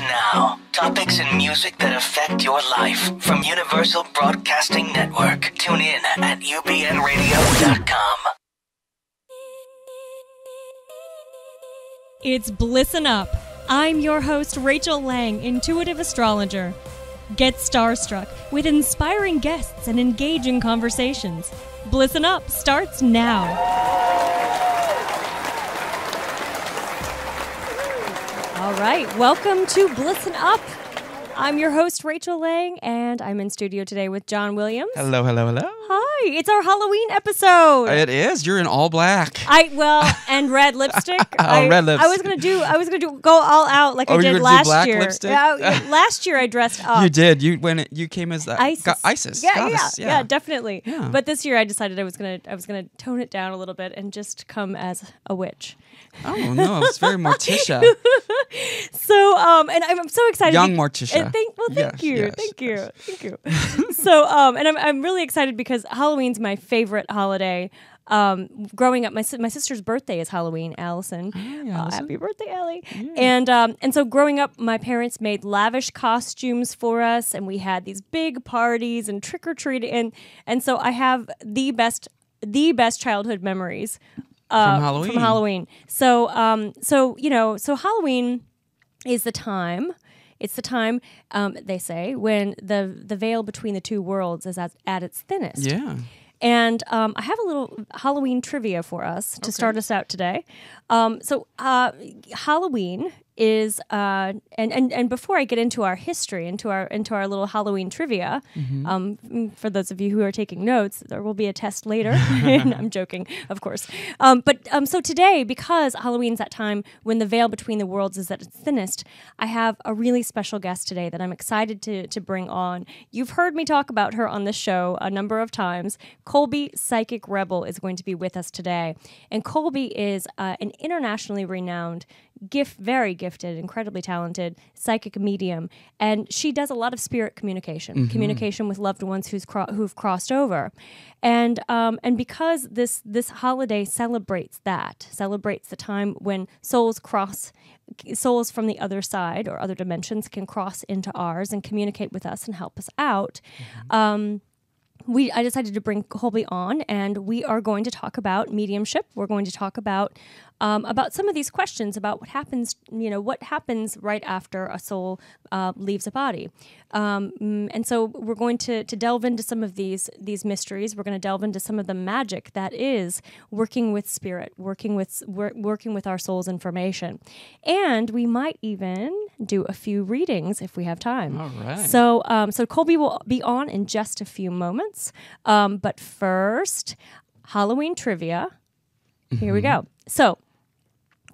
now. Topics and music that affect your life from Universal Broadcasting Network. Tune in at ubnradio.com. It's Blissen Up. I'm your host, Rachel Lang, intuitive astrologer. Get starstruck with inspiring guests and engaging conversations. Blissen Up starts now. All right, welcome to Blissen Up. I'm your host, Rachel Lang, and I'm in studio today with John Williams. Hello, hello, hello. Hi, it's our Halloween episode. It is. You're in all black. And red lipstick. Red lipstick. I was gonna do go all out like I did last black year. Lipstick? Last year I dressed up. You did. You came as Isis. Yeah, definitely. Yeah. But this year I decided I was gonna tone it down a little bit and just come as a witch. Oh no, it's very Morticia. So and I'm so excited. Young Morticia. Thank you. Yes. Thank you. So and I'm really excited because Halloween's my favorite holiday. Growing up, my sister's birthday is Halloween, Allison. Hi, Allison. Happy birthday, Allie. Yeah. And so growing up, my parents made lavish costumes for us, and we had these big parties and trick or treating, and so I have the best childhood memories From Halloween. So Halloween is the time. It's the time, they say, when the veil between the two worlds is at its thinnest. Yeah. And I have a little Halloween trivia for us to start us out today. Halloween is and before I get into our history, into our little Halloween trivia, for those of you who are taking notes, there will be a test later. I'm joking, of course. So today, because Halloween's that time when the veil between the worlds is at its thinnest, I have a really special guest today that I'm excited to bring on. You've heard me talk about her on this show a number of times. Colby Psychic Rebel is going to be with us today, and Colby is an internationally renowned, very gifted, incredibly talented psychic medium, and she does a lot of spirit communication, communication with loved ones who've crossed over, and because this holiday celebrates the time when souls from the other side or other dimensions can cross into ours and communicate with us and help us out. I decided to bring Colby on, and we are going to talk about mediumship. We're going to talk about some of these questions about what happens right after a soul leaves a body. And so we're going to delve into some of these mysteries. We're going to delve into some of the magic that is working with spirit, working with our soul's information. And we might even do a few readings if we have time. All right. So Colby will be on in just a few moments. But first, Halloween trivia. Here we go. So,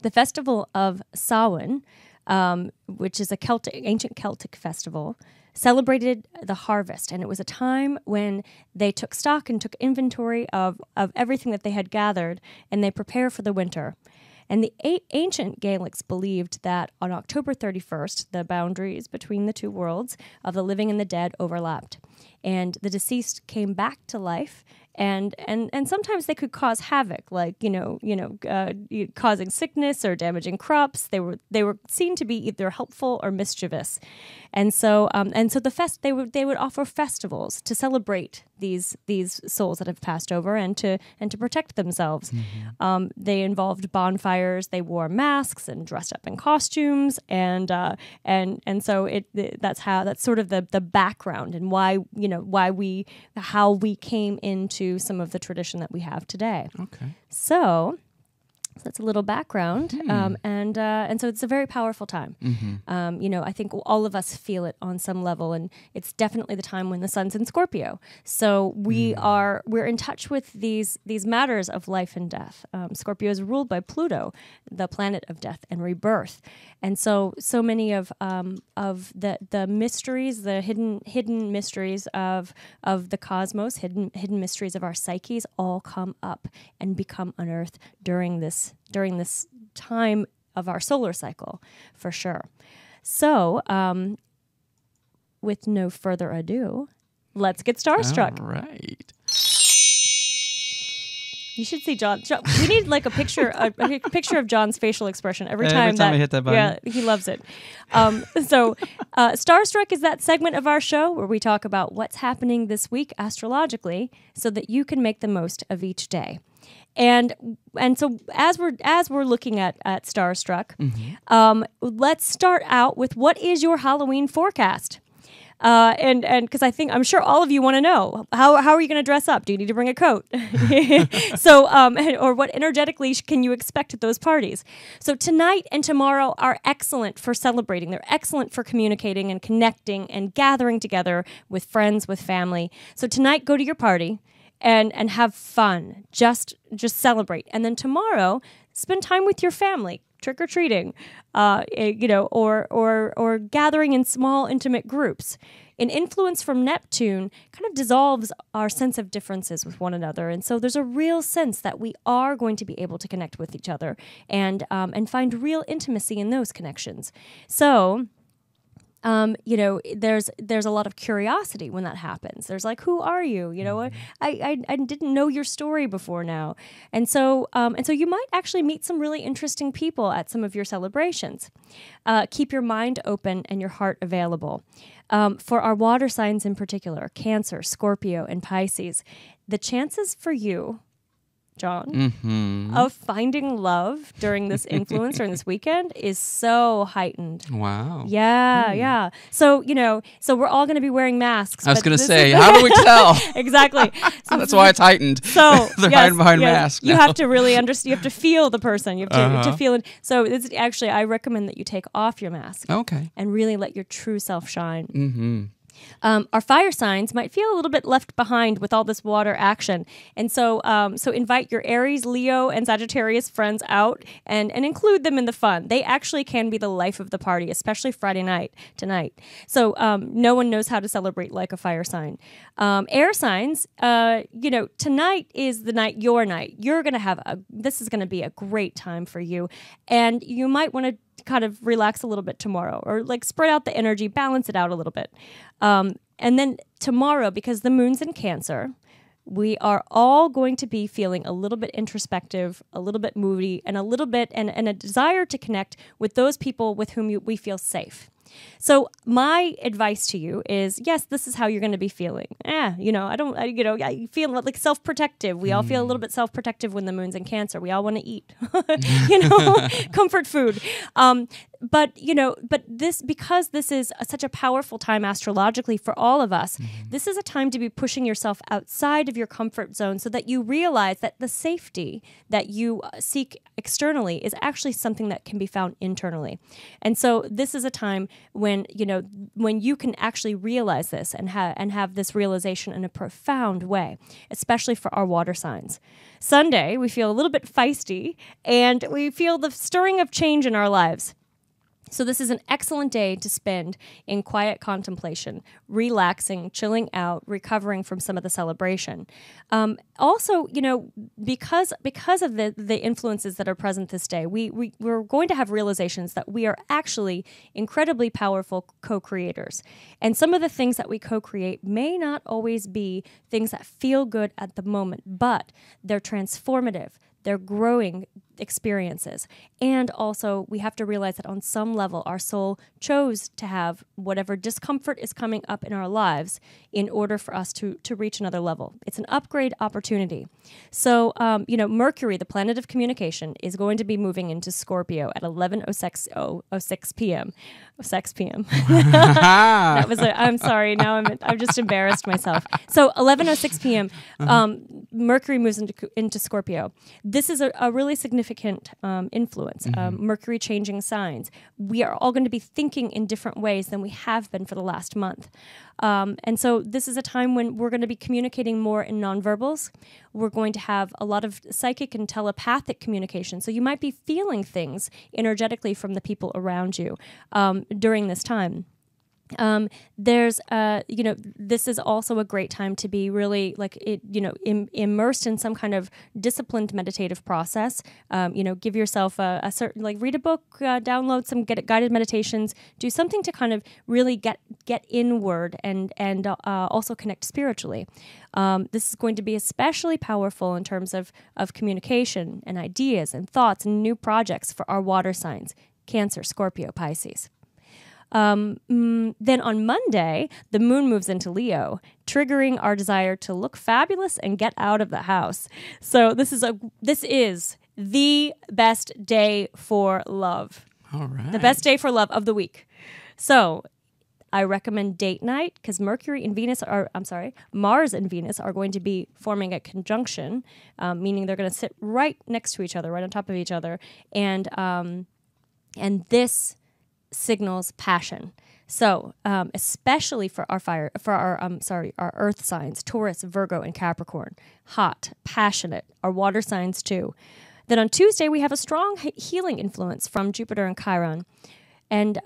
the festival of Samhain, which is ancient Celtic festival, celebrated the harvest, and it was a time when they took stock and took inventory of everything that they had gathered, and they prepare for the winter. And the ancient Gaelics believed that on October 31st, the boundaries between the two worlds of the living and the dead overlapped, and the deceased came back to life. And sometimes they could cause havoc, like causing sickness or damaging crops. They were seen to be either helpful or mischievous, and so they would offer festivals to celebrate these souls that have passed over and to protect themselves. They involved bonfires. They wore masks and dressed up in costumes, and so that's sort of the background and how we came into some of the tradition that we have today. Okay. So that's a little background, and so it's a very powerful time. I think all of us feel it on some level, and it's definitely the time when the sun's in Scorpio. So we're in touch with these matters of life and death. Scorpio is ruled by Pluto, the planet of death and rebirth, and so many of the mysteries, the hidden mysteries of the cosmos, hidden mysteries of our psyches, all come up and become unearthed during this time of our solar cycle, for sure. So, with no further ado, let's get starstruck. All right. You should see John. We need like a picture of John's facial expression every time I hit that button. Yeah, he loves it. Starstruck is that segment of our show where we talk about what's happening this week astrologically, so that you can make the most of each day. And so as we're looking at Starstruck, let's start out with what is your Halloween forecast? And because I'm sure all of you want to know how are you going to dress up? Do you need to bring a coat? So or what energetically can you expect at those parties? So tonight and tomorrow are excellent for celebrating. They're excellent for communicating and connecting and gathering together with friends, with family. So tonight, go to your party and have fun. Just celebrate. And then tomorrow, spend time with your family. Trick-or-treating, or gathering in small, intimate groups. An influence from Neptune kind of dissolves our sense of differences with one another, and so there's a real sense that we are going to be able to connect with each other and find real intimacy in those connections. So, there's a lot of curiosity when that happens. There's like, who are you? I didn't know your story before now. And so you might actually meet some really interesting people at some of your celebrations. Keep your mind open and your heart available. For our water signs in particular, Cancer, Scorpio, and Pisces, the chances for you, John, of finding love during this influence during this weekend is so heightened. Wow. Yeah. So, we're all going to be wearing masks. I was going to say, how do we tell? Exactly. So that's why it's heightened. So they're hiding behind masks. You now. have to really understand. You have to feel the person. You have to feel it. So it's actually, I recommend that you take off your mask. Okay. And really let your true self shine. Mm-hmm. Our fire signs might feel a little bit left behind with all this water action. And so invite your Aries, Leo, and Sagittarius friends out and include them in the fun. They actually can be the life of the party, especially Friday night tonight. So no one knows how to celebrate like a fire sign. Air signs, tonight is the night, your night. You're going to have this is going to be a great time for you. And you might want to kind of relax a little bit tomorrow, or like spread out the energy, balance it out a little bit. And then tomorrow, because the moon's in Cancer, we are all going to be feeling a little bit introspective, a little bit moody, and a desire to connect with those people with whom we feel safe. So my advice to you is, yes, this is how you're going to be feeling. You feel like self-protective. We all feel a little bit self-protective when the moon's in Cancer. We all want to eat, comfort food. But because this is such a powerful time astrologically for all of us, this is a time to be pushing yourself outside of your comfort zone so that you realize that the safety that you seek externally is actually something that can be found internally. And so this is a time when you can actually realize this and have this realization in a profound way, especially for our water signs. Sunday, we feel a little bit feisty and we feel the stirring of change in our lives. So this is an excellent day to spend in quiet contemplation, relaxing, chilling out, recovering from some of the celebration. Also, because of the influences that are present this day, we're going to have realizations that we are actually incredibly powerful co-creators. And some of the things that we co-create may not always be things that feel good at the moment, but they're transformative. They're growing experiences. And also, we have to realize that on some level, our soul chose to have whatever discomfort is coming up in our lives in order for us to reach another level. It's an upgrade opportunity. So, Mercury, the planet of communication, is going to be moving into Scorpio at 11:06 p.m. I'm sorry. Now I've just embarrassed myself. So 11:06 p.m. Mercury moves into Scorpio. This is a really significant influence. Mercury changing signs. We are all going to be thinking in different ways than we have been for the last month. And so this is a time when we're going to be communicating more in nonverbals. We're going to have a lot of psychic and telepathic communication. So you might be feeling things energetically from the people around you during this time. There's, this is also a great time to be really immersed in some kind of disciplined meditative process. Give yourself a certain, read a book, download some guided meditations, do something to kind of really get inward and also connect spiritually. This is going to be especially powerful in terms of communication and ideas and thoughts and new projects for our water signs, Cancer, Scorpio, Pisces. Then on Monday, the moon moves into Leo, triggering our desire to look fabulous and get out of the house. So this is the best day for love. All right. The best day for love of the week. So I recommend date night because Mars and Venus are going to be forming a conjunction, meaning they're going to sit right next to each other, right on top of each other. And this signals passion. So, especially for our earth signs, Taurus, Virgo, and Capricorn, hot, passionate, our water signs too. Then on Tuesday, we have a strong healing influence from Jupiter and Chiron. And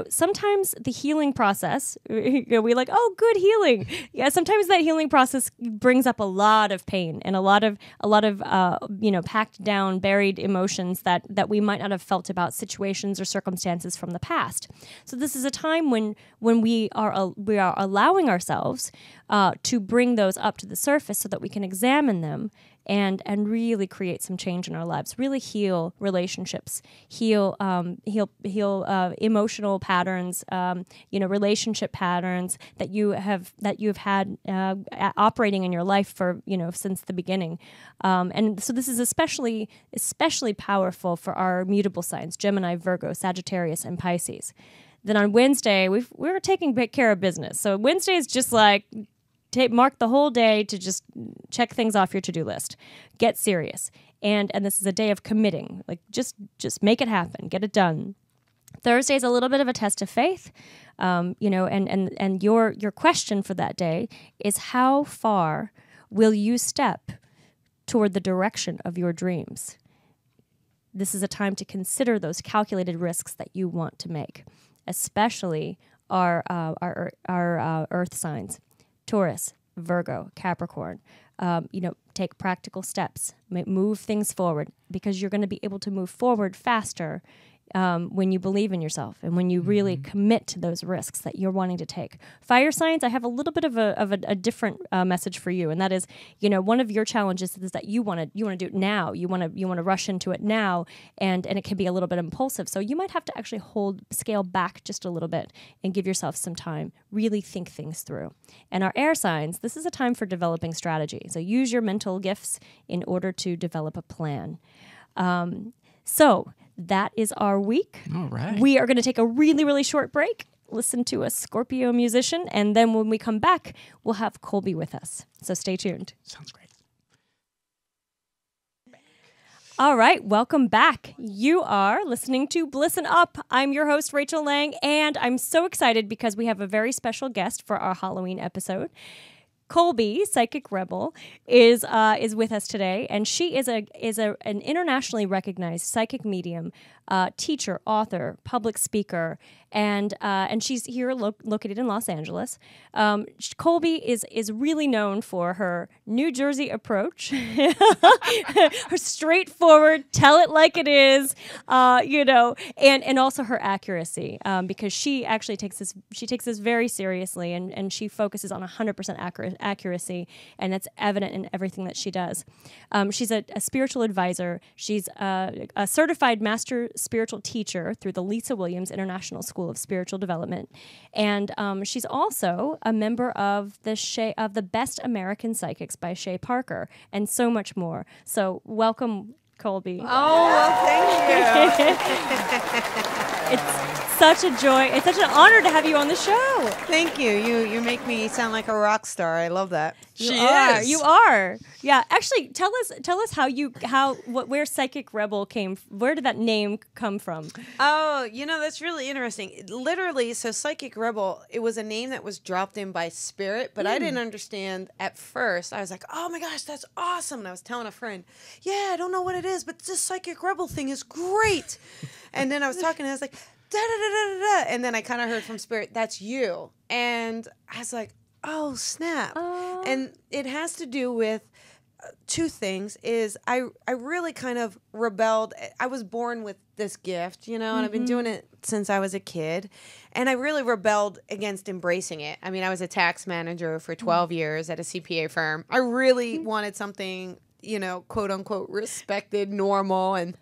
sometimes the healing process, we like, oh, good healing. Yeah, sometimes that healing process brings up a lot of pain and a lot of packed down, buried emotions that we might not have felt about situations or circumstances from the past. So this is a time when we are allowing ourselves to bring those up to the surface so that we can examine them and really create some change in our lives, really heal relationships, heal emotional patterns, relationship patterns that you have had operating in your life for since the beginning, and so this is especially powerful for our mutable signs: Gemini, Virgo, Sagittarius, and Pisces. Then on Wednesday, we're taking care of business. So Wednesday is just like mark the whole day to just check things off your to-do list. Get serious. And this is a day of committing. Just make it happen. Get it done. Thursday is a little bit of a test of faith. And your question for that day is, how far will you step toward the direction of your dreams? This is a time to consider those calculated risks that you want to make, especially our earth signs. Taurus, Virgo, Capricorn, take practical steps, move things forward, because you're going to be able to move forward faster when you believe in yourself and when you really commit to those risks that you're wanting to take. Fire signs, I have a little bit of a different message for you, and that is, one of your challenges is that you want to do it now. You want to rush into it now, and it can be a little bit impulsive. So you might have to actually scale back just a little bit and give yourself some time, really think things through. And our air signs, this is a time for developing strategy. So use your mental gifts in order to develop a plan. So that is our week. All right. We are going to take a really, really short break, listen to a Scorpio musician, and then when we come back, we'll have Colby with us. So stay tuned. Sounds great. All right, welcome back. You are listening to Blissen Up. I'm your host, Rachel Lang, and I'm so excited because we have a very special guest for our Halloween episode. Colby Psychic Rebel is with us today, and she is an internationally recognized psychic medium, teacher, author, public speaker, and she's here located in Los Angeles. Colby is really known for her New Jersey approach, her straightforward, tell it like it is, and also her accuracy, because she actually takes this very seriously, and she focuses on 100% accuracy, and it's evident in everything that she does. She's a spiritual advisor. She's a certified master spiritual teacher through the Lisa Williams International School of Spiritual Development, and she's also a member of the Best American Psychics by Shay Parker, and so much more. So welcome, Colby. Oh, well, thank you. It's such a joy. It's such an honor to have you on the show. Thank you. You make me sound like a rock star. I love that. She is. You are. Yeah. Actually, tell us where Psychic Rebel came. Where did that name come from? Oh, that's really interesting. Literally, so Psychic Rebel, it was a name that was dropped in by spirit, but I didn't understand at first. I was like, oh my gosh, that's awesome. And I was telling a friend, yeah, I don't know what it is, but this Psychic Rebel thing is great. And then I was talking, and I was like, da da da da da, and then I kind of heard from Spirit, that's you. And I was like, oh snap. And it has to do with two things. Is I really kind of rebelled. I was born with this gift, and I've been doing it since I was a kid, and I really rebelled against embracing it. I mean, I was a tax manager for 12 years at a CPA firm. I really wanted something, quote unquote respected, normal, and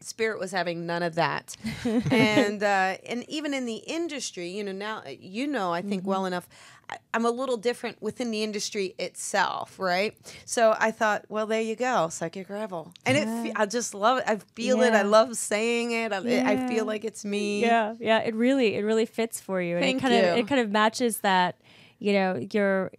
Spirit was having none of that. And even in the industry, now, I think well enough, I'm a little different within the industry itself, right? So I thought, well, there you go, Psychic Rebel. And I just love it. I feel it. I love saying it. I feel like it's me. Yeah, it really fits for you. And Thank you. It kind of matches that, your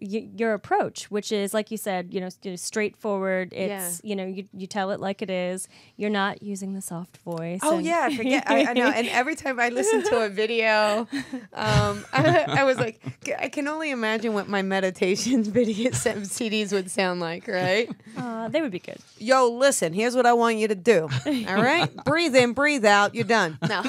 approach, which is, like you said, straightforward. It's, you tell it like it is. You're not using the soft voice. Oh, yeah, I forget. I know. And every time I listen to a video, I was like, I can only imagine what my meditation video CDs would sound like, right? They would be good. Yo, listen, here's what I want you to do. All right? Breathe in, breathe out. You're done. No.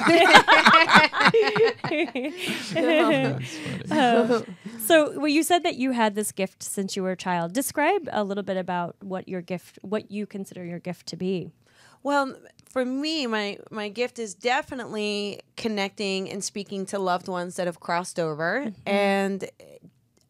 So, you said that you had this gift since you were a child. Describe a little bit about what you consider your gift to be. Well, for me, my gift is definitely connecting and speaking to loved ones that have crossed over, and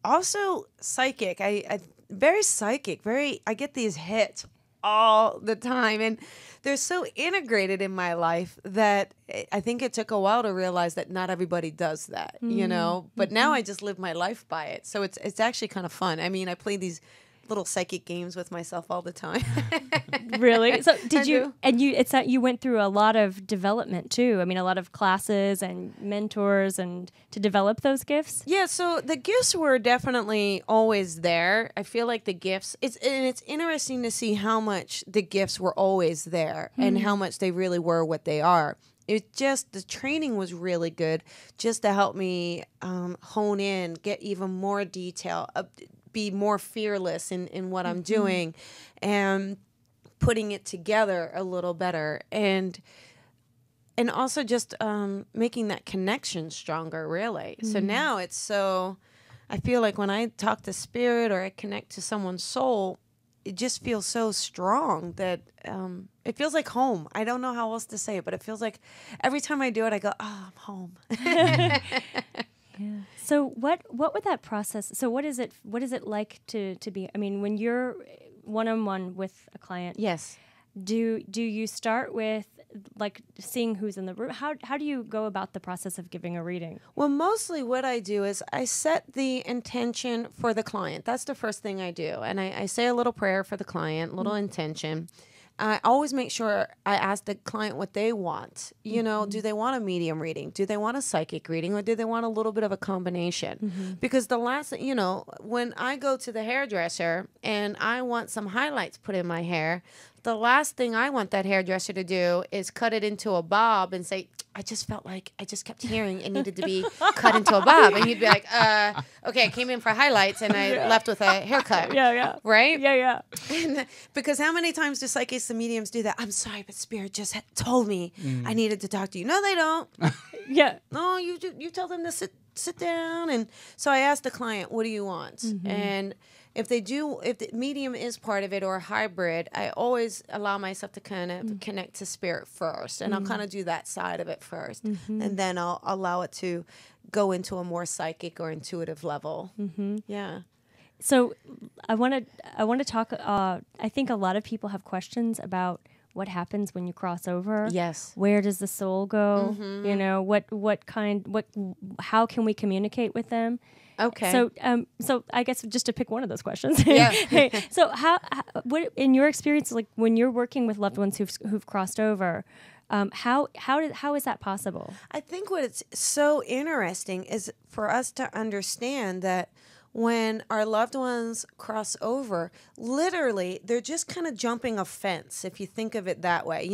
also psychic. I very psychic. I get these hits all the time, and they're so integrated in my life that I think it took a while to realize that not everybody does that, but now I just live my life by it. So it's actually kind of fun. I mean, I play these little psychic games with myself all the time. Really? So did you? And it's that you went through a lot of development too. I mean, a lot of classes and mentors and to develop those gifts. Yeah. So the gifts were definitely always there. I feel like the gifts. It's interesting to see how much the gifts were always there and how much they really were what they are. It just, the training was really good just to help me hone in, get even more detail, be more fearless in what I'm doing, and putting it together a little better, and also just making that connection stronger, really. So now I feel like when I talk to Spirit or I connect to someone's soul, it just feels so strong that it feels like home. I don't know how else to say it, but it feels like every time I do it, I go, oh, I'm home. Yeah. So what would that process? So what is it like to be? I mean, when you're one-on-one with a client, yes. Do you start with like seeing who's in the room? How do you go about the process of giving a reading? Well, mostly what I do is I set the intention for the client. That's the first thing I do. And I say a little prayer for the client, little intention. I always make sure I ask the client what they want. Do they want a medium reading? Do they want a psychic reading? Or do they want a little bit of a combination? Because the last, when I go to the hairdresser and I want some highlights put in my hair, the last thing I want that hairdresser to do is cut it into a bob and say, I just felt like I just kept hearing it needed to be cut into a bob. And you'd be like, okay, I came in for highlights and I left with a haircut. Yeah. Right? Yeah. And because how many times do psychics and mediums do that? I'm sorry, but Spirit just told me I needed to talk to you. No, they don't. Yeah. No, you tell them to sit down. And so I asked the client, what do you want? And if the medium is part of it or a hybrid, I always allow myself to kind of connect to Spirit first. And I'll kind of do that side of it first. And then I'll allow it to go into a more psychic or intuitive level. Yeah. So I want to talk, I think a lot of people have questions about what happens when you cross over. Yes. Where does the soul go? How can we communicate with them? Okay. So I guess just to pick one of those questions. Yeah. So what in your experience, like when you're working with loved ones who've crossed over, how is that possible? I think what's so interesting is for us to understand that when our loved ones cross over, literally, they're just kind of jumping a fence, if you think of it that way.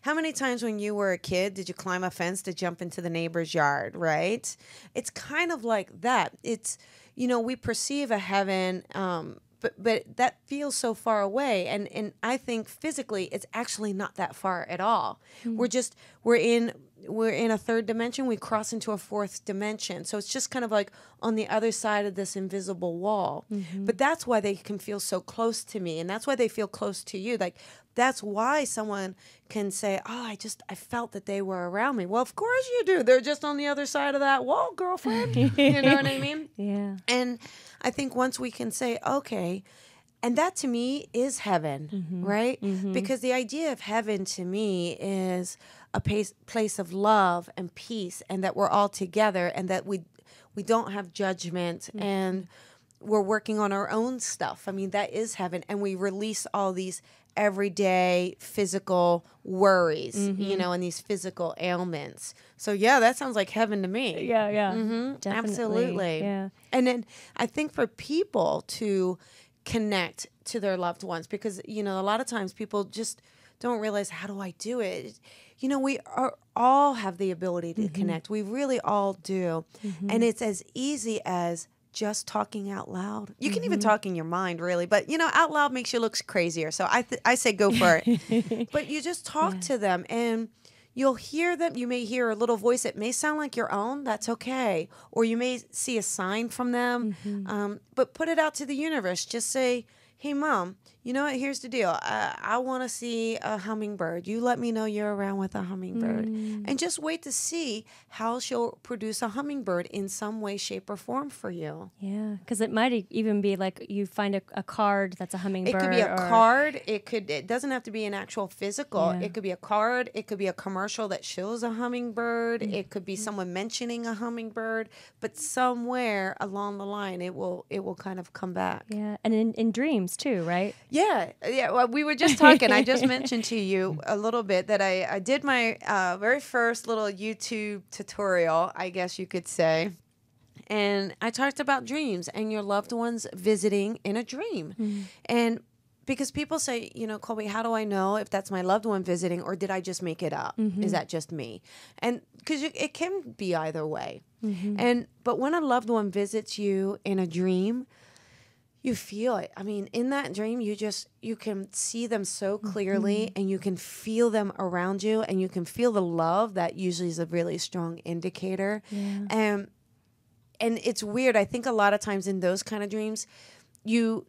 How many times when you were a kid did you climb a fence to jump into the neighbor's yard, right? It's kind of like that. It's, we perceive a heaven, but that feels so far away. And I think physically it's actually not that far at all. We're in we're in a third dimension, we cross into a fourth dimension. So it's just kind of like on the other side of this invisible wall. But that's why they can feel so close to me, and that's why they feel close to you. Like, that's why someone can say, oh, I felt that they were around me. Well, of course you do. They're just on the other side of that wall, girlfriend. You know what I mean? Yeah. And I think once we can say, okay, and that to me is heaven, right? Because the idea of heaven to me is a place of love and peace, and that we're all together, and that we don't have judgment, and we're working on our own stuff. I mean, that is heaven. And we release all these everyday physical worries, you know, and these physical ailments. So yeah, that sounds like heaven to me. Yeah, yeah. Definitely. Absolutely. Yeah. And then I think for people to connect to their loved ones, because, you know, a lot of times people just don't realize, how do I do it? You know, we all have the ability to connect. We really all do. And it's as easy as just talking out loud. You can even talk in your mind, really, but, you know, out loud makes you look crazier. So I say go for it. But you just talk to them, and you'll hear them. You may hear a little voice that may sound like your own. That's okay. Or you may see a sign from them. But put it out to the universe. Just say, hey, Mom, you know what? Here's the deal. I want to see a hummingbird. You let me know you're around with a hummingbird. And just wait to see how she'll produce a hummingbird in some way, shape, or form for you. Yeah, because it might even be like you find a card that's a hummingbird. It could be a card. It doesn't have to be an actual physical. Yeah. It could be a card. It could be a commercial that shows a hummingbird. It could be someone mentioning a hummingbird. But somewhere along the line, it will kind of come back. Yeah, and in dreams too, right? Yeah. Well, we were just talking. I just mentioned to you a little bit that I did my very first little YouTube tutorial, I guess you could say. And I talked about dreams and your loved ones visiting in a dream. And because people say, you know, Colby, how do I know if that's my loved one visiting, or did I just make it up? Is that just me? And because it can be either way. But when a loved one visits you in a dream, you feel it. I mean, in that dream, you can see them so clearly, and you can feel them around you, and you can feel the love. That usually is a really strong indicator. And it's weird. I think a lot of times in those kind of dreams, you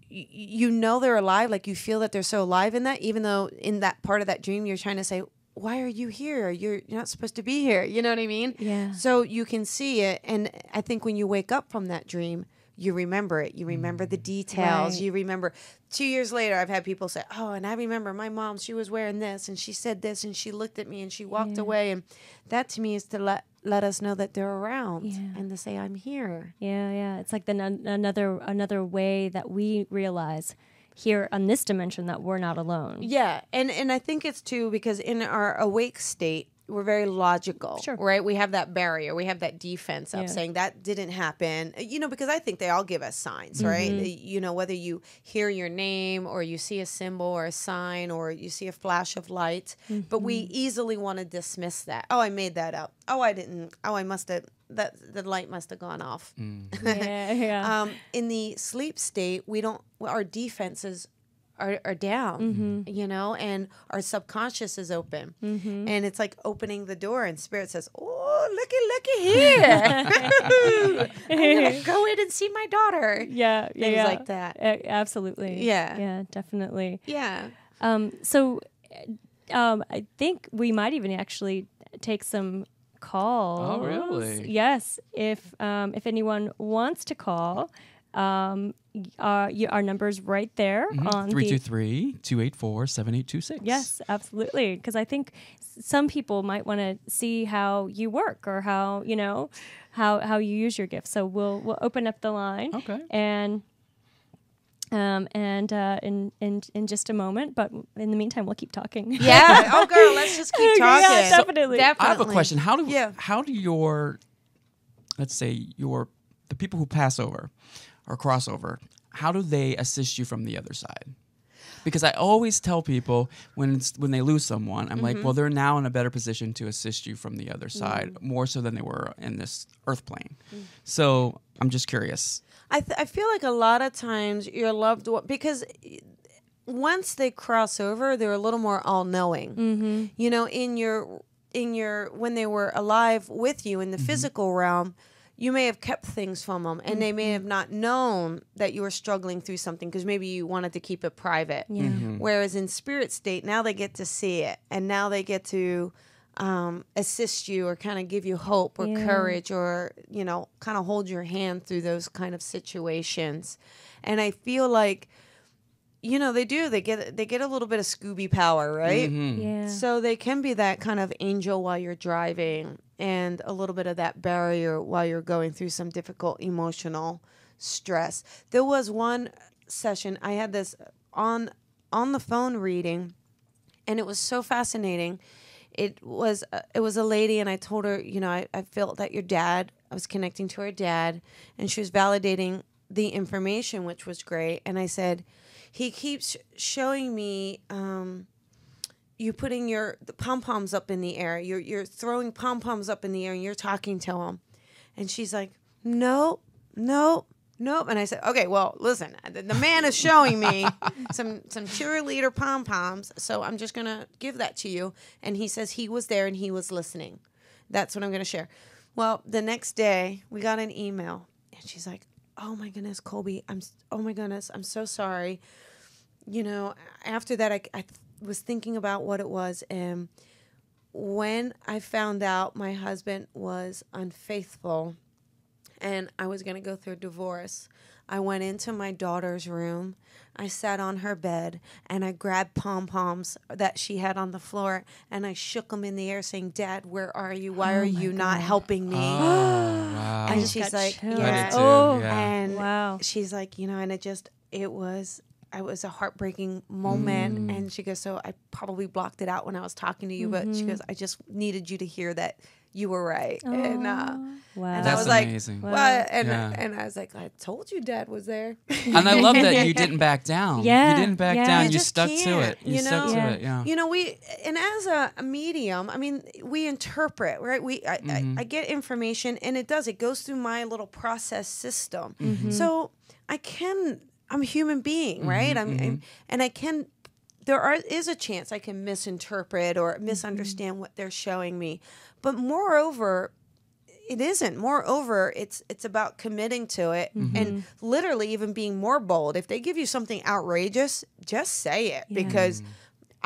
know they're alive. Like, you feel that they're so alive in that, even though in that part of that dream, you're trying to say, why are you here? You're not supposed to be here. You know what I mean? Yeah. So you can see it. And I think when you wake up from that dream, you remember it. You remember the details. Right. You remember 2 years later, I've had people say, oh, and I remember my mom, she was wearing this, and she said this, and she looked at me, and she walked away. And that to me is to let us know that they're around and to say, I'm here. Yeah, yeah. It's like another way that we realize here on this dimension that we're not alone. Yeah, and I think it's too because in our awake state, we're very logical, right? We have that barrier. We have that defense up saying that didn't happen, you know, because I think they all give us signs, right? You know, whether you hear your name or you see a symbol or a sign or you see a flash of light, but we easily want to dismiss that. Oh, I made that up. Oh, I didn't. Oh, I must have, the light must have gone off. Yeah. In the sleep state, our defenses are down, you know, and our subconscious is open. And it's like opening the door, and Spirit says, oh, looky here. I'm going to go in and see my daughter. Yeah. Things like that. Absolutely. Yeah. Yeah, definitely. Yeah. So I think we might even actually take some calls. Oh, really? Yes. If anyone wants to call, our number's right there on 323-284-7826. Yes, absolutely. Because I think some people might want to see how you work or how you use your gift. So we'll open up the line. Okay. And in just a moment, but in the meantime, we'll keep talking. Yeah. Oh, girl, let's just keep talking. Yeah, definitely. I have a question. How do the people who pass over or crossover, how do they assist you from the other side? Because I always tell people when they lose someone, I'm like, well, they're now in a better position to assist you from the other side, more so than they were in this earth plane. So I'm just curious. I feel like a lot of times your loved one, because once they cross over, they're a little more all-knowing. You know, in when they were alive with you in the physical realm, you may have kept things from them, and they may have not known that you were struggling through something because maybe you wanted to keep it private. Yeah. Whereas in spirit state, now they get to see it, and now they get to assist you or kind of give you hope or courage, or kind of hold your hand through those kind of situations. And I feel like they get a little bit of Scooby power, right? Yeah. So they can be that kind of angel while you're driving, and a little bit of that barrier while you're going through some difficult emotional stress. There was one session I had this on the phone reading, and it was so fascinating. It was a lady, and I told her, I felt that your dad, I was connecting to her dad, and she was validating the information, which was great. And I said, he keeps showing me you putting the pom-poms up in the air. You're throwing pom-poms up in the air, and you're talking to him. And she's like, no. And I said, okay, well, listen, the man is showing me some cheerleader pom-poms, so I'm just going to give that to you. And he says he was there and he was listening. That's what I'm going to share. Well, the next day, we got an email, and she's like, oh, my goodness, Colby, I'm so sorry. After that, I was thinking about what it was, and when I found out my husband was unfaithful, and I was going to go through a divorce, I went into my daughter's room. I sat on her bed, and I grabbed pom-poms that she had on the floor, and I shook them in the air saying, Dad, where are you? Why are you not helping me? Wow. And she's like, chills. yeah. Oh, yeah. And Wow. she's like, and it was a heartbreaking moment. And she goes, so I probably blocked it out when I was talking to you, but she goes, I just needed you to hear that you were right. And Wow. and That's I was like, amazing. what? Wow. And I was like, I told you Dad was there. And I love that you didn't back down. Yeah, You didn't back yeah. down. You You just stuck to can't, it. You stuck to it. Yeah. And as a medium, I mean, we interpret, right? I get information, and it goes through my little process system. So I'm a human being, right? There is a chance I can misinterpret or misunderstand what they're showing me. But moreover, it isn't. Moreover, it's about committing to it and literally even being more bold. If they give you something outrageous, just say it, because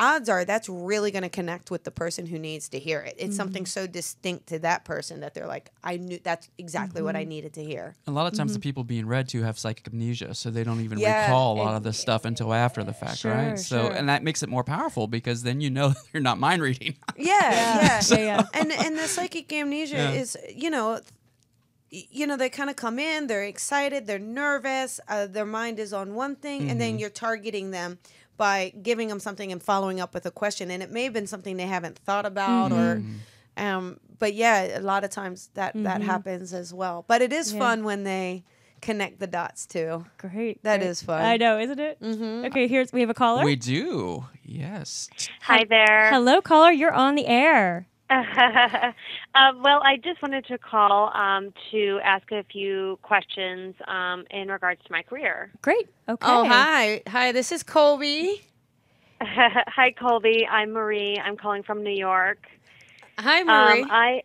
odds are that's really going to connect with the person who needs to hear it. It's something so distinct to that person that they're like, I knew that's exactly what I needed to hear. A lot of times the people being read to have psychic amnesia, so they don't even Yeah. recall a lot of this stuff until after the fact, Sure, right? So, sure. and that makes it more powerful because then you know you're not mind reading. Yeah. Yeah. And the psychic amnesia is, they kind of come in, they're excited, they're nervous, their mind is on one thing, and then you're targeting them by giving them something and following up with a question. And it may have been something they haven't thought about or, but yeah, a lot of times that happens as well. But it is fun when they connect the dots too. Great. That great. is fun. I know, isn't it? Okay, we have a caller. We do. Yes. Hi there. Hello, caller. You're on the air. Well, I just wanted to call to ask a few questions in regards to my career. Great. Okay. Oh, hi. Hi, this is Colby. Hi, Colby. I'm Marie. I'm calling from New York. Hi, Marie. I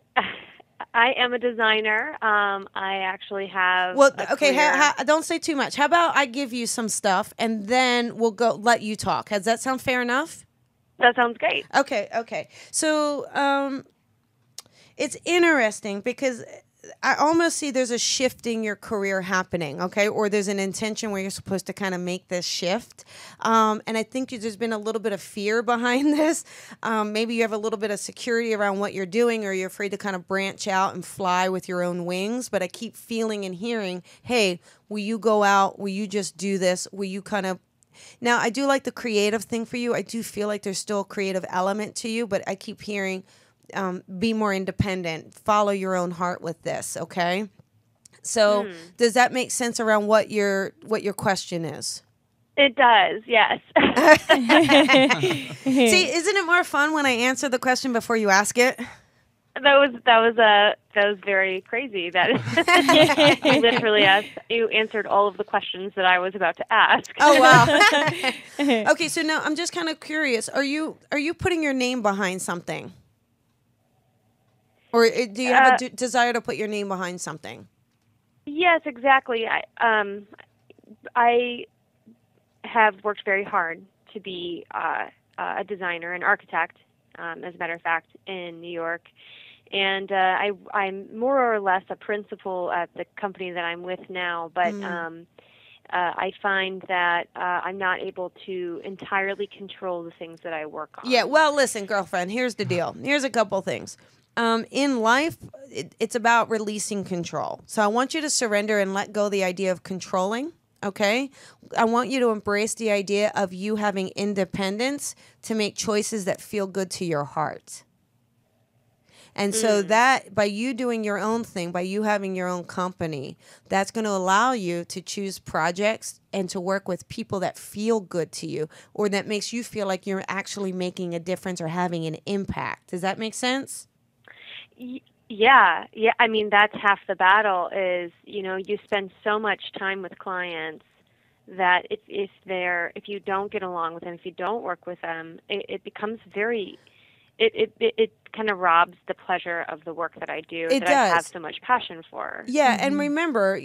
am a designer. I actually have. Well, a okay, career. don't say too much. How about I give you some stuff and then we'll let you talk. Does that sound fair enough? That sounds great. Okay. So it's interesting because I almost see there's a shift in your career happening, okay? Or there's an intention where you're supposed to kind of make this shift. And I think there's been a little bit of fear behind this. Maybe you have a little bit of security around what you're doing, or you're afraid to kind of branch out and fly with your own wings. But I keep feeling and hearing, hey, will you go out? Will you just do this? Will you kind of... Now, I do like the creative thing for you. I do feel like there's still a creative element to you, but I keep hearing... be more independent, follow your own heart with this, okay? So does that make sense around what your question is? It does, yes. See, isn't it more fun when I answer the question before you ask it? That was very crazy. That you answered all of the questions that I was about to ask. Oh wow. Okay, so now I'm just kind of curious. Are you putting your name behind something? Or do you have a desire to put your name behind something? Yes, exactly. I have worked very hard to be a designer, an architect, as a matter of fact, in New York. And I'm more or less a principal at the company that I'm with now, but I find that I'm not able to entirely control the things that I work on. Yeah, well, listen, girlfriend, here's the deal. Here's a couple things. In life, it's about releasing control. So I want you to surrender and let go the idea of controlling, okay? I want you to embrace the idea of you having independence to make choices that feel good to your heart. And so that by you doing your own thing, by you having your own company, that's going to allow you to choose projects and to work with people that feel good to you or that makes you feel like you're actually making a difference or having an impact. Does that make sense? Yeah. I mean, that's half the battle is, you spend so much time with clients that if you don't get along with them, if you don't work with them, it becomes very... It kind of robs the pleasure of the work that I do I have so much passion for. Yeah, and remember,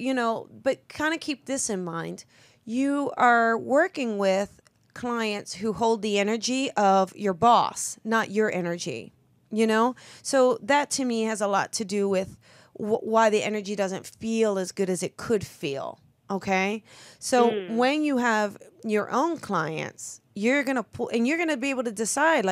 but kind of keep this in mind. You are working with clients who hold the energy of your boss, not your energy, So that to me has a lot to do with why the energy doesn't feel as good as it could feel, okay? So when you have your own clients, you're going to pull, and you're going to be able to decide,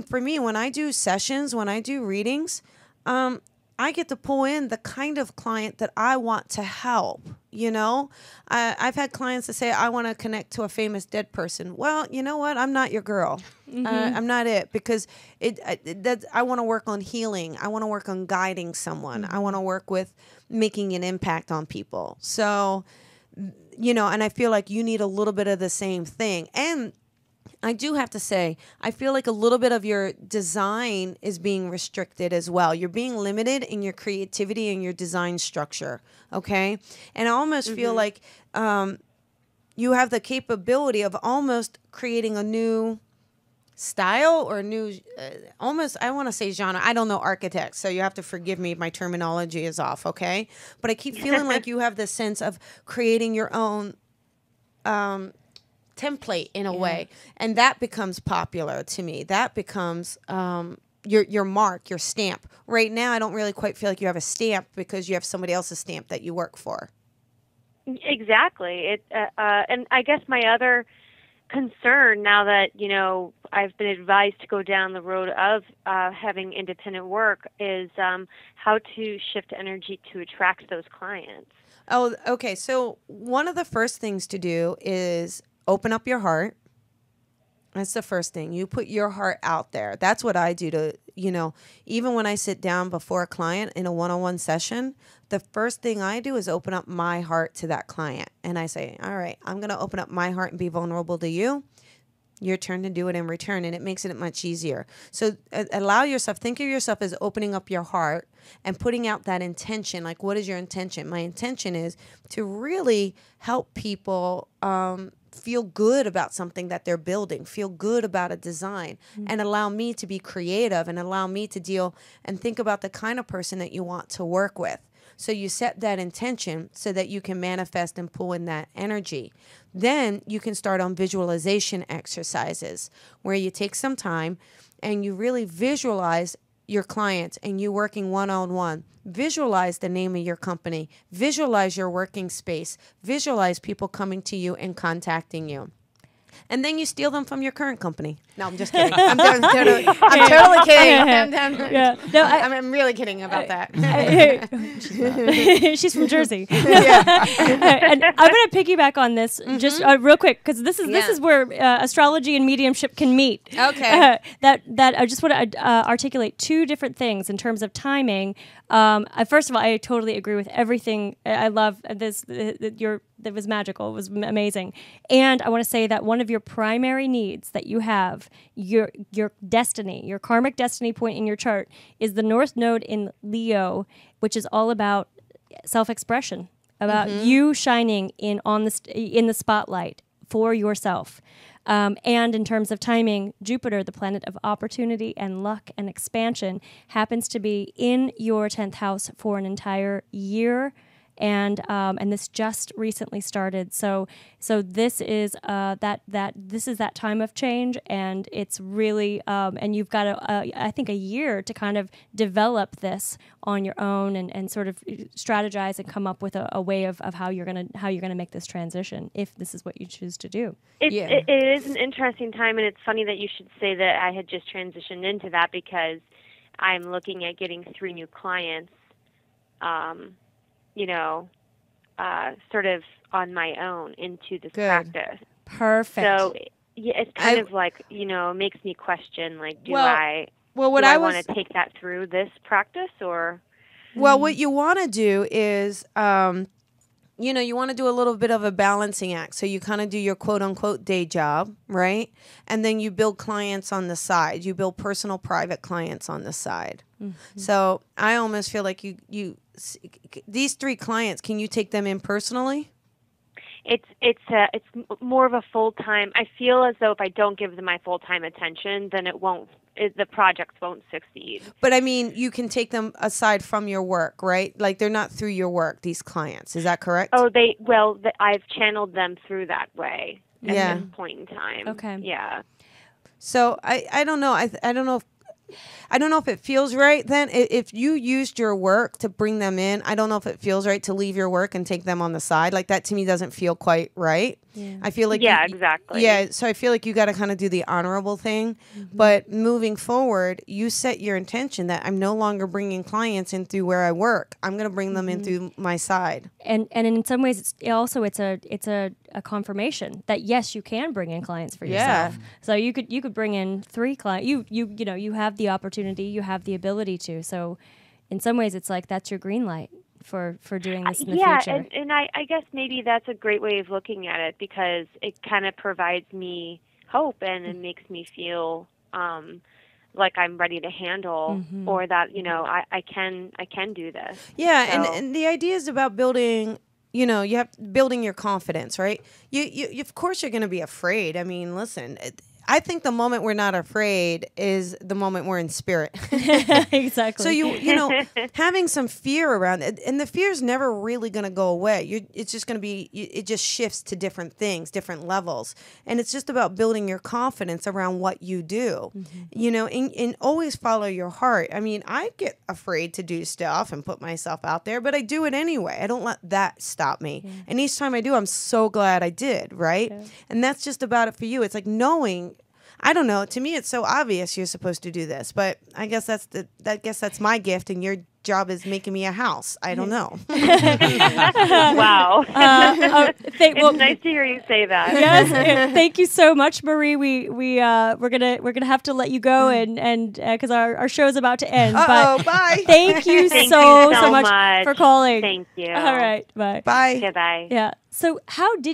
for me, when I do sessions, when I do readings, I get to pull in the kind of client that I want to help, I've had clients that say, I want to connect to a famous dead person. Well, you know what? I'm not your girl. I'm not it because I want to work on healing. I want to work on guiding someone. I want to work with making an impact on people. So, and I feel like you need a little bit of the same thing. And I do have to say, I feel like a little bit of your design is being restricted as well. You're being limited in your creativity and your design structure, okay? And I almost feel like you have the capability of almost creating a new style or a new, I want to say genre. I don't know architects, so you have to forgive me if my terminology is off, okay? But I keep feeling like you have the sense of creating your own template in a way, and that becomes popular to me. That becomes your mark, your stamp. Right now, I don't really quite feel like you have a stamp because you have somebody else's stamp that you work for. Exactly. And I guess my other concern now that I've been advised to go down the road of having independent work is how to shift energy to attract those clients. Oh, okay. So one of the first things to do is open up your heart. That's the first thing. You put your heart out there. That's what I do to, even when I sit down before a client in a one-on-one session, the first thing I do is open up my heart to that client. And I say, all right, I'm going to open up my heart and be vulnerable to you. Your turn to do it in return. And it makes it much easier. So allow yourself, think of yourself as opening up your heart and putting out that intention. Like, what is your intention? My intention is to really help people feel good about something that they're building, feel good about a design, and allow me to be creative and allow me to deal and think about the kind of person that you want to work with. So you set that intention so that you can manifest and pull in that energy. Then you can start on visualization exercises where you take some time and you really visualize your clients and you working one-on-one. Visualize the name of your company. Visualize your working space. Visualize people coming to you and contacting you. And then you steal them from your current company. No, I'm just kidding. I'm totally kidding. I'm really kidding about that. She's from Jersey. And I'm going to piggyback on this just real quick because this is where astrology and mediumship can meet. Okay. That I just want to articulate two different things in terms of timing. First of all, I totally agree with everything. I love this. That was magical. It was amazing. And I want to say that one of your primary needs that you have, your destiny, your karmic destiny point in your chart, is the North Node in Leo, which is all about self-expression, about you shining in the spotlight for yourself. And in terms of timing, Jupiter, the planet of opportunity and luck and expansion, happens to be in your 10th house for an entire year. And this just recently started. So this is this is that time of change, and it's really and you've got I think a year to kind of develop this on your own and sort of strategize and come up with a way of how you're gonna make this transition if this is what you choose to do. It is an interesting time, and it's funny that you should say that I had just transitioned into that, because I'm looking at getting 3 new clients. Sort of on my own into this practice. Perfect. So it's kind of like, makes me question, like, do I want to take that through this practice, or? Well, what you want to do is, you want to do a little bit of a balancing act. So you kind of do your quote unquote day job, right? And then you build clients on the side. You build personal private clients on the side. Mm-hmm. So I almost feel like you these 3 clients, can you take them in personally? It's more of a full-time. I feel as though if I don't give them my full-time attention, then the projects won't succeed. But I mean, you can take them aside from your work, right? Like, they're not through your work, these clients. Is that correct? Oh, I've channeled them through that way at this point in time. Okay. Yeah. So I don't know. I don't know if it feels right then. If you used your work to bring them in, I don't know if it feels right to leave your work and take them on the side. Like, that to me doesn't feel quite right. Yeah. I feel like exactly. Yeah, so I feel like you got to kind of do the honorable thing. Mm-hmm. But moving forward, you set your intention that I'm no longer bringing clients in through where I work. I'm going to bring them in through my side. And in some ways, it's a confirmation that yes, you can bring in clients for yourself. So you could bring in 3 clients. You have the opportunity, you have the ability to. So in some ways, it's like that's your green light for doing this in the future. And I guess maybe that's a great way of looking at it, because it kind of provides me hope, and it makes me feel like I'm ready to handle, or that I can do this. Yeah, so. and the idea is about building. You have building your confidence, right? You of course you're going to be afraid. I mean, listen. I think the moment we're not afraid is the moment we're in spirit. Exactly. So having some fear around it, and the fear is never really going to go away. It's just going to be. It just shifts to different things, different levels, and it's just about building your confidence around what you do. Mm-hmm. And always follow your heart. I mean, I get afraid to do stuff and put myself out there, but I do it anyway. I don't let that stop me. Yeah. And each time I do, I'm so glad I did. Right. Yeah. And that's just about it for you. It's like knowing. I don't know. To me, it's so obvious you're supposed to do this, but I guess that's my gift, and your job is making me a house. I don't know. Wow. It's nice to hear you say that. Yes. Thank you so much, Marie. We're gonna have to let you go, and because our show is about to end. But bye. Thank you so much for calling. Thank you. All right. Bye. Bye. Goodbye. Yeah. So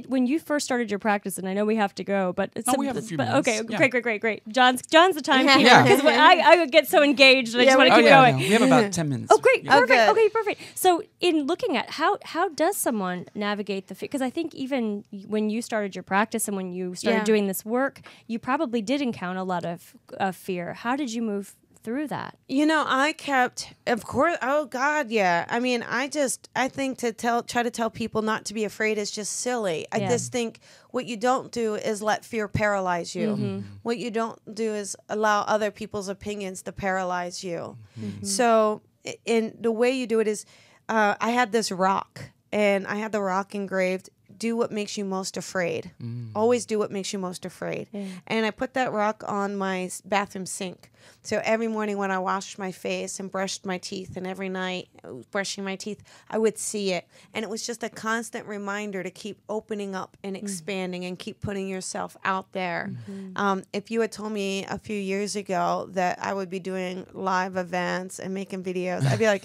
when you first started your practice, and I know we have to go, but we have a few minutes. Okay, yeah. Great. John's the timekeeper, because I would get so engaged and I just want to keep going. No. We have about 10 minutes. Oh, great. Yeah. Perfect. Okay, perfect. So in looking at how does someone navigate the fear? Because I think even when you started your practice and when you started doing this work, you probably did encounter a lot of fear. How did you move through that? I kept, of course, oh God, yeah. I mean, I think try to tell people not to be afraid is just silly. I just think what you don't do is let fear paralyze you. Mm-hmm. What you don't do is allow other people's opinions to paralyze you. Mm-hmm. So in the way you do it is, I had this rock, and I had the rock engraved, do what makes you most afraid. Always do what makes you most afraid. Yeah. And I put that rock on my bathroom sink. So every morning when I washed my face and brushed my teeth, and every night brushing my teeth, I would see it. And it was just a constant reminder to keep opening up and expanding and keep putting yourself out there. Mm-hmm. If you had told me a few years ago that I would be doing live events and making videos, I'd be like,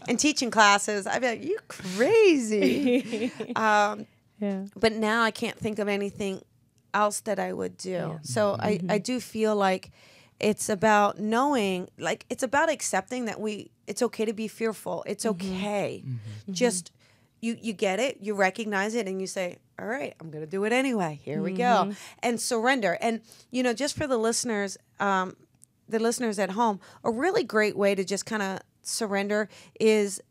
and teaching classes, I'd be like, you crazy. But now I can't think of anything else that I would do. Yeah. So I do feel like it's about knowing, like it's about accepting that it's okay to be fearful. It's okay. Mm-hmm. Just you get it, you recognize it, and you say, all right, I'm going to do it anyway. Here we go. And surrender. And, you know, just for the listeners at home, a really great way to just kind of surrender is,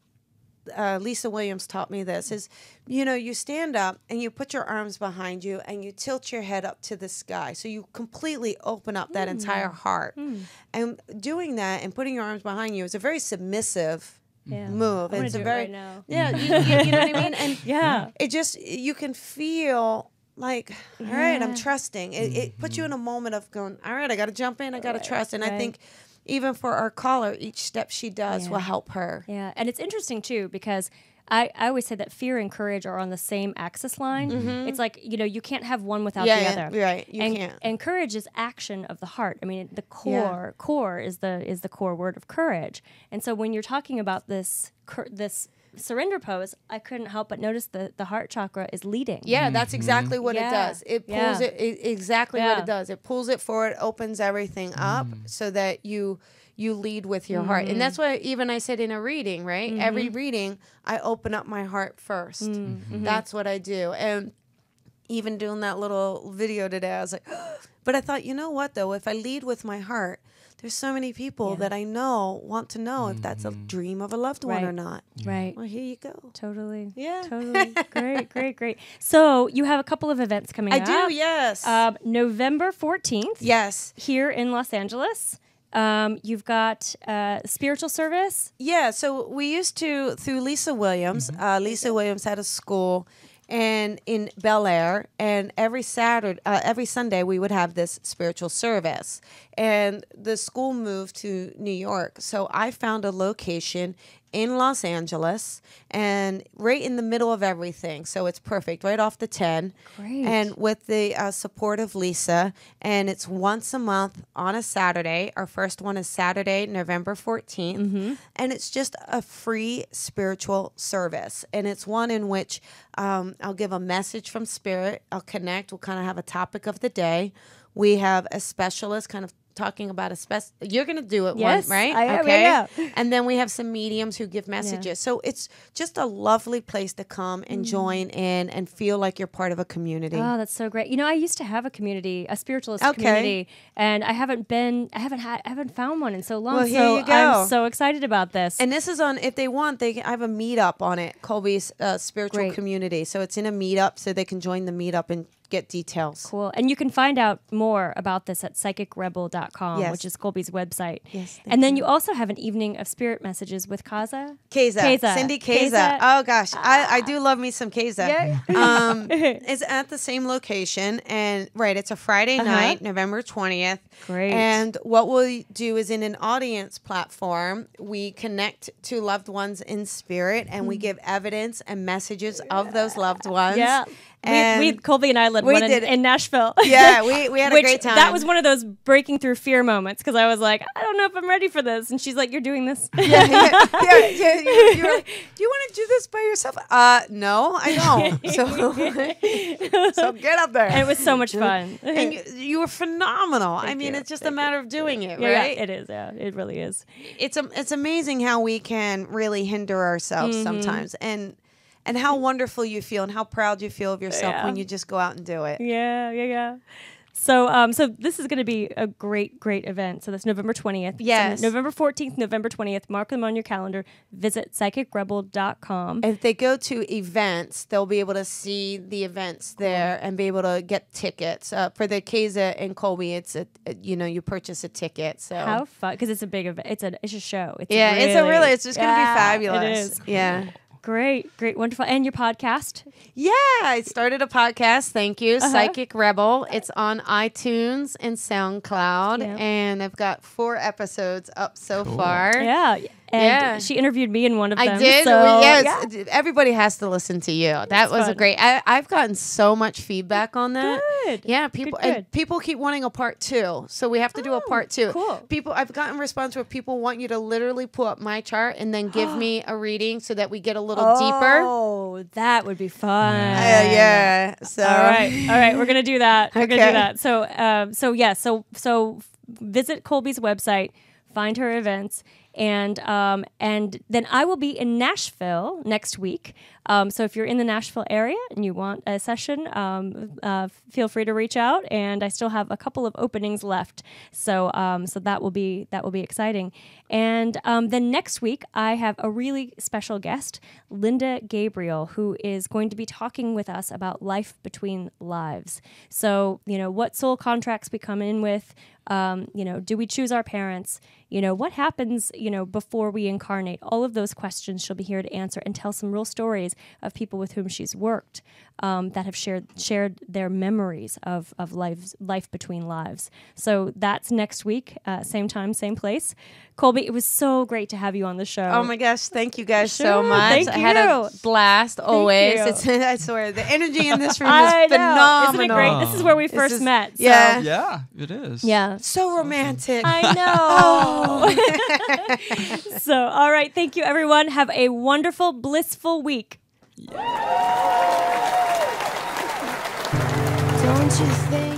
Lisa Williams taught me this, is, you know, you stand up and you put your arms behind you and you tilt your head up to the sky. So you completely open up that entire heart. And doing that and putting your arms behind you is a very submissive move. I'm It's a do very, it right now. yeah, you know what I mean? And it just, you can feel like, all right, I'm trusting. It puts you in a moment of going, all right, I got to jump in, I got to trust. And I think even for our caller, each step she does will help her. Yeah, and it's interesting too because I always say that fear and courage are on the same axis line. It's like, you know, you can't have one without the other. Right, you can't. And courage is action of the heart. I mean, the core is the core word of courage. And so when you're talking about this surrender pose, I couldn't help but notice the heart chakra is leading. Yeah, that's exactly what it does. It pulls it exactly what it does. It pulls it forward, opens everything up so that you lead with your heart. And that's why even I said in a reading, right? Every reading, I open up my heart first. That's what I do. And even doing that little video today, I was like, but I thought, you know what though? If I lead with my heart, there's so many people that I know want to know if that's a dream of a loved one or not. Right. Well, here you go. Totally. Yeah. Totally. Great. So you have a couple of events coming up. I do, yes. November 14th. Yes. Here in Los Angeles. You've got spiritual service. Yeah, so we used to, through Lisa Williams, Lisa Williams had a school and in Bel Air, and every Sunday we would have this spiritual service. And the school moved to New York, so I found a location in Los Angeles and right in the middle of everything. So it's perfect, right off the 10. Great. And with the support of Lisa, and it's once a month on a Saturday. Our first one is Saturday, November 14th. And it's just a free spiritual service. And it's one in which I'll give a message from Spirit. I'll connect. We'll kind of have a topic of the day. We have a specialist kind of talking about you're going to do it Yes, one, right? I am, okay. yeah. And then we have some mediums who give messages. So it's just a lovely place to come and join in and feel like you're part of a community. Oh, that's so great. You know, I used to have a community, a spiritualist community, and I haven't found one in so long. Well, here so you go. I'm so excited about this. And this is on, if they want, I have a meetup on it, Colby's spiritual community. So it's in a meetup, so they can join the meetup and get details. Cool. And you can find out more about this at psychicrebel.com, which is Colby's website. Yes. And then you also have an evening of spirit messages with Kaza. Cindy Kaza. Oh gosh, I do love me some Kaza. Yeah. It's at the same location, and it's a Friday night, November 20th. Great. And what we'll do is in an audience platform, we connect to loved ones in spirit, and we give evidence and messages of those loved ones. Yeah. And Colby and I led one in Nashville. Yeah, we had a great time. That was one of those breaking through fear moments because I was like, I don't know if I'm ready for this. And she's like, you're doing this. Yeah. You're like, do you want to do this by yourself? No, I don't. So get up there. And it was so much fun. And you were phenomenal. I mean, it's just a matter of doing it, right? Yeah, it is. Yeah, it really is. It's amazing how we can really hinder ourselves sometimes, and how wonderful you feel and how proud you feel of yourself when you just go out and do it. Yeah. So this is going to be a great event. So that's November 20th. Yes. So November 14th, November 20th. Mark them on your calendar. Visit psychicrebel.com. If they go to events, they'll be able to see the events there and be able to get tickets. For the Kaza and Colby, it's you purchase a ticket. So how fun, because it's a big event. It's a show. It's just going to be fabulous. It is. Yeah. Great, wonderful. And your podcast? Yeah, I started a podcast. Thank you. Psychic Rebel. It's on iTunes and SoundCloud. Yeah. And I've got 4 episodes up so far. Yeah. And she interviewed me in one of them. I did. So, Everybody has to listen to you. That was fun. a great. I've gotten so much feedback on that. Good. Yeah, people Good. And people keep wanting a part 2, so we have to do a part 2. Cool. I've gotten response where people want you to literally pull up my chart and then give me a reading so that we get a little deeper. Oh, that would be fun. Yeah. So all right, we're gonna do that. We're gonna do Okay. that. So visit Colby's website, find her events. And then I will be in Nashville next week. So if you're in the Nashville area and you want a session, feel free to reach out. And I still have a couple of openings left. So that will be exciting. And then next week I have a really special guest, Linda Gabriel, who is going to be talking with us about life between lives. So, what soul contracts we come in with, do we choose our parents? What happens, before we incarnate? All of those questions she'll be here to answer and tell some real stories of people with whom she's worked that have shared their memories of life between lives. So that's next week, same time, same place. Colby, it was so great to have you on the show. Oh my gosh, thank you guys Sure, so much. thank I had a blast always. you. I swear, the energy in this room is I know. phenomenal. Isn't it great? This is where we first met. So. Yeah. Yeah, it is. Yeah. So romantic. I know. So, all right. Thank you, everyone. Have a wonderful, blissful week. Don't you think